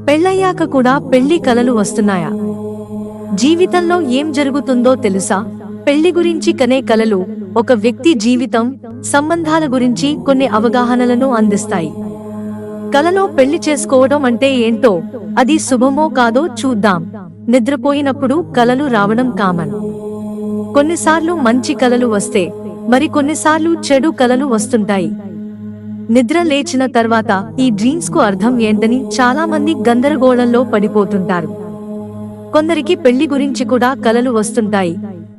పెళ్ళయ్యాక కూడా పెళ్లి కలలు వస్తున్నాయా? జీవితంలో ఏం జరుగుతుందో తెలుసా? పెళ్లి గురించి కనే కలలు ఒక వ్యక్తి జీవితం, సంబంధాల గురించి కొన్ని అవగాహనలను అందిస్తాయి. కలలో పెళ్లి చేసుకోవడం అంటే ఏంటో, అది శుభమో కాదో చూద్దాం. నిద్రపోయినప్పుడు కలలు రావడం కామన్. కొన్నిసార్లు మంచి కలలు వస్తే, మరి కొన్నిసార్లు చెడు కలలు వస్తుంటాయి. నిద్ర లేచిన తర్వాత ఈ డ్రీమ్స్ కు అర్థం ఏంటని చాలా మంది గందరగోళంలో పడిపోతుంటారు. కొందరికి పెళ్లి గురించి కూడా కలలు వస్తుంటాయి.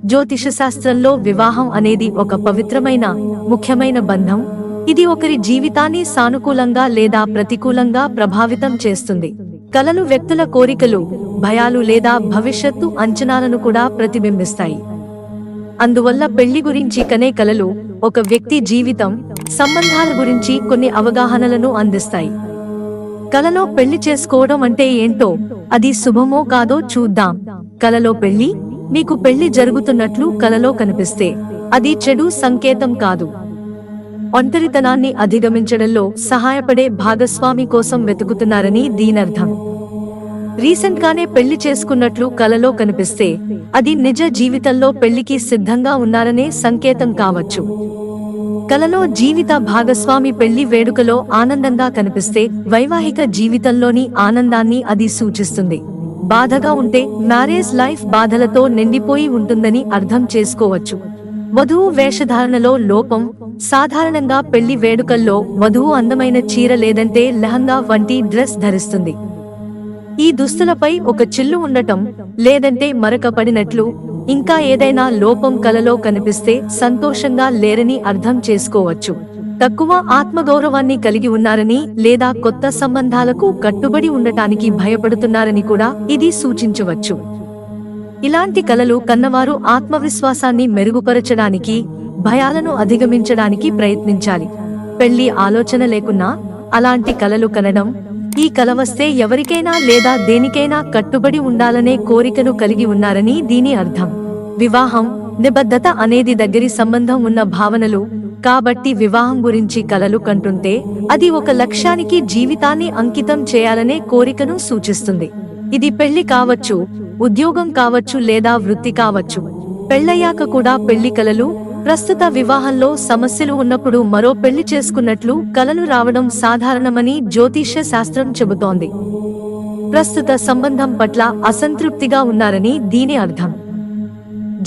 జ్యోతిష శాస్త్రంలో వివాహం అనేది ఒక పవిత్రమైన, ముఖ్యమైన బంధం. ఇది ఒకరి జీవితాన్ని సానుకూలంగా లేదా ప్రతికూలంగా ప్రభావితం చేస్తుంది. కలలు వ్యక్తుల కోరికలు, భయాలు లేదా భవిష్యత్తు అంచనాలను కూడా ప్రతిబింబిస్తాయి. అందువల్ల పెళ్లి గురించి కనే కలలు ఒక వ్యక్తి జీవితం, సంబంధాల గురించి కొన్ని అవగాహనలను అందిస్తాయి. కలలో పెళ్లి చేసుకోవడం అంటే ఏంటో, అది శుభమో కాదో చూద్దాం. కలలో పెళ్లి, మీకు పెళ్లి జరుగుతున్నట్లు కలలో కనిపిస్తే అది చెడు సంకేతం కాదు. ఒంటరితనాన్ని అధిగమించడంలో సహాయపడే భాగస్వామి కోసం వెతుకుతున్నారని దీనర్థం. రీసెంట్ గానే పెళ్లి చేసుకున్నట్లు కలలో కనిపిస్తే అది నిజ జీవితంలో పెళ్లికి సిద్ధంగా ఉన్నారనే సంకేతం కావచ్చు. కలలో జీవిత భాగస్వామి పెళ్లి వేడుకలో ఆనందంగా కనిపిస్తే వైవాహిక జీవితంలోని ఆనందాన్ని అది సూచిస్తుంది. బాధగా ఉంటే మ్యారేజ్ లైఫ్ బాధలతో నిండిపోయి ఉంటుందని అర్థం చేసుకోవచ్చు. వధువు వేషధారణలో లోపం, సాధారణంగా పెళ్లి వేడుకల్లో వధువు అందమైన చీర లేదంటే లెహంగా వంటి డ్రెస్ ధరిస్తుంది. ఈ దుస్తులపై ఒక చిల్లు ఉండటం, లేదంటే మరక పడినట్లు, ఇంకా ఏదైనా లోపం కలలో కనిపిస్తే సంతోషంగా లేరని అర్థం చేసుకోవచ్చు. తక్కువ ఆత్మగౌరవాన్ని కలిగి ఉన్నారని లేదా కొత్త సంబంధాలకు కట్టుబడి ఉండటానికి భయపడుతున్నారని కూడా ఇది సూచించవచ్చు. ఇలాంటి కలలు కన్నవారు ఆత్మవిశ్వాసాన్ని మెరుగుపరచడానికి, భయాలను అధిగమించడానికి ప్రయత్నించాలి. పెళ్లి ఆలోచన లేకున్నా అలాంటి కలలు కనడం, ఈ కల వస్తే ఎవరికైనా లేదా దేనికైనా కట్టుబడి ఉండాలనే కోరికను కలిగి ఉన్నారని దీని అర్థం. వివాహం, నిబద్ధత అనేది దగ్గరి సంబంధం ఉన్న భావనలు. కాబట్టి వివాహం గురించి కలలు కంటుంటే అది ఒక లక్ష్యానికి జీవితాన్ని అంకితం చేయాలనే కోరికను సూచిస్తుంది. ఇది పెళ్లి కావచ్చు, ఉద్యోగం కావచ్చు లేదా వృత్తి కావచ్చు. పెళ్లయ్యాక కూడా పెళ్లి కలలు, ప్రస్తుత వివాహంలో సమస్యలు ఉన్నప్పుడు మరో పెళ్లి చేసుకున్నట్లు కలలు రావడం సాధారణమని జ్యోతిష్య శాస్త్రం చెబుతోంది. ప్రస్తుత సంబంధం పట్ల అసంతృప్తిగా ఉన్నారని దీని అర్థం.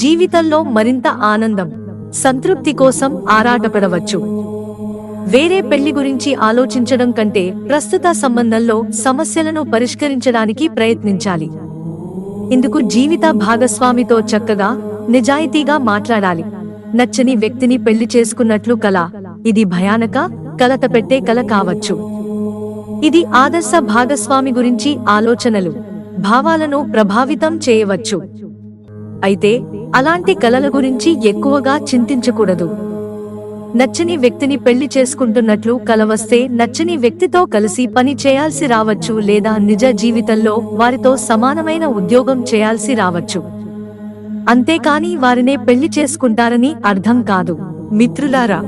జీవితంలో మరింత ఆనందం, సంతృప్తి కోసం ఆరాటపడవచ్చు. వేరే పెళ్లి గురించి ఆలోచించడం కంటే ప్రస్తుత సంబంధంలో సమస్యలను పరిష్కరించడానికి ప్రయత్నించాలి. ఇందుకు జీవిత భాగస్వామితో చక్కగా, నిజాయితీగా మాట్లాడాలి. నచ్చని వ్యక్తిని పెళ్లి చేసుకున్నట్లు కల, ఇది భయానక, కలత పెట్టే కల కావచ్చు. ఇది ఆదర్శ భాగస్వామి గురించి ఆలోచనలు, భావాలను ప్రభావితం చేయవచ్చు. అయితే అలాంటి కలల గురించి ఎక్కువగా చింతించకూడదు. నచ్చని వ్యక్తిని పెళ్లి చేసుకుంటున్నట్లు కల వస్తే నచ్చని వ్యక్తితో కలిసి పని చేయాల్సి రావచ్చు లేదా నిజ జీవితంలో వారితో సమానమైన ఉద్యోగం చేయాల్సి రావచ్చు. అంతేకాని వారినే పెళ్లి చేసుకుంటారని అర్థం కాదు. మిత్రులారా,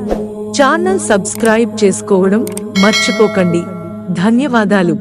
ఛానల్ సబ్స్క్రైబ్ చేసుకోవడం మర్చిపోకండి. ధన్యవాదాలు.